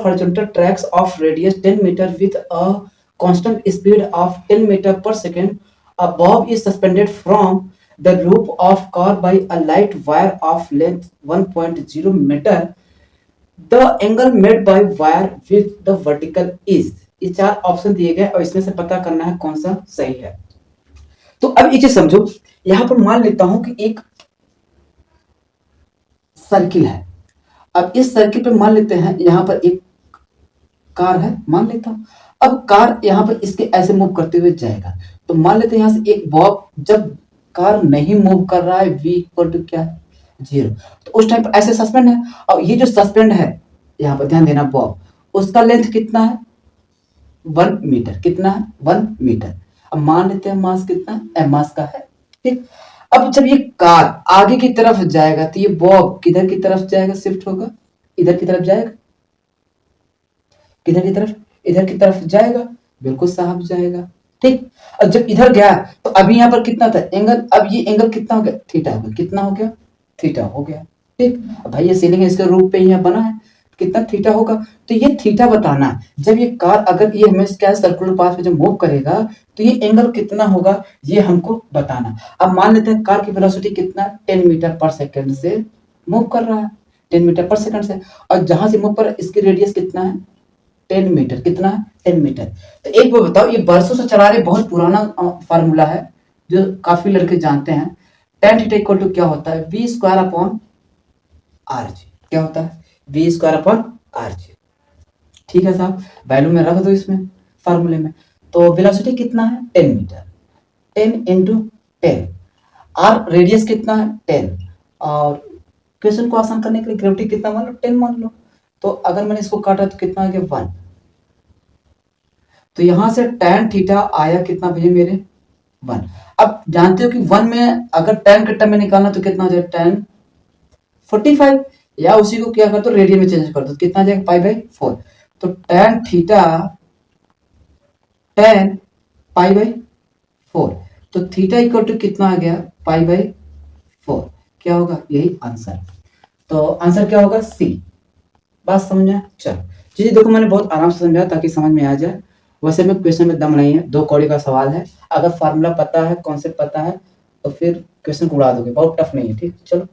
horizontal tracks of radius 10 meter with a constant speed of 10 meter per second. A bob is suspended from the roof of car by a light wire of length 1.0 meter. The angle made by wire with the vertical is. ये चार option दिए गए और इसमें से पता करना है कौन सा सही है। तो अब एक चीज समझो, यहां पर मान लेता हूं कि एक सर्किल है। अब इस सर्किल पे मान लेते हैं यहां पर एक कार है, मान लेता हूं। अब कार यहां पर इसके ऐसे मूव करते हुए जाएगा, तो मान लेते हैं यहां से एक बॉब, जब कार नहीं मूव कर रहा है v इक्वल टू क्या है 0, तो उस टाइम पर ऐसे सस्पेंड है। और ये जो सस्पेंड है यहां पर ध्यान देना, बॉब उसका लेंथ कितना है 1 मीटर, कितना है 1 मीटर। अब मान लेते हैं मास कितना है, m मास का है, ठीक। अब जब ये कार आगे की तरफ जाएगा तो ये बॉब किधर की तरफ जाएगा, शिफ्ट होगा, इधर की तरफ जाएगा, किधर की तरफ, इधर की तरफ जाएगा, बिल्कुल साहब जाएगा, ठीक। अब जब इधर गया तो अभी यहाँ पर कितना था एंगल, अब ये एंगल कितना हो गया, थीटा हो गया, कितना हो गया, थीटा हो गया, ठीक। अब भाई ये सीलिंग इसके रूप पे यहाँ बना है, कितना थीटा होगा, तो ये थीटा बताना है। जब ये कार अगर ये हमें क्या सर्कुलर पाथ में जब मूव करेगा तो ये एंगल कितना होगा ये हमको बताना। अब मान लेते हैं कार की वेलोसिटी कितना 10 मीटर पर सेकंड से मूव कर रहा है, 10 मीटर पर सेकंड से, और जहां से मूव कर रहा है इसकी रेडियस कितना है 10 मीटर, कितना है 10 मीटर। तो एक बार बताओ, ये बरसों से चला रहे बहुत पुराना फार्मूला है जो काफी लड़के जानते हैं। tan थीटा इक्वल टू क्या होता है v square upon R G, क्या होता है v square upon R G, ठीक है साहब, वैल्यू में रख दो इसमें फार्मूले में। तो वेलोसिटी कितना है 10 मीटर, 10 इंटू 10, आर रेडियस कितना है 10, और क्वेश्चन को आसान करने के लिए ग्रेविटी कितना मान लो 10 मान लो। तो अगर मैंने इसको काटा तो कितना आ गया 1, तो यहां से tan थीटा आया कितना भैया मेरे 1। अब जानते हो कि 1 में अगर tan के टर्म में निकालना तो कितना हो जाएगा tan 45, या उसी को क्या कर दो रेडियन में चेंज कर दो, कितना आ जाएगा पाई बाई 4। तो tan theta tan pi by 4, तो थीटा इक्वल टू कितना आ गया पाई बाई 4, क्या होगा यही आंसर। तो आंसर क्या होगा सी। बात समझ में? चलो जी, देखो मैंने बहुत आराम से समझाया ताकि समझ में आ जाए। वैसे में क्वेश्चन में दम नहीं है, 2 कौड़ी का सवाल है, अगर फार्मूला पता है, कॉन्सेप्ट पता है तो फिर क्वेश्चन को उड़ा दोगे, बहुत टफ नहीं है, ठीक। चलो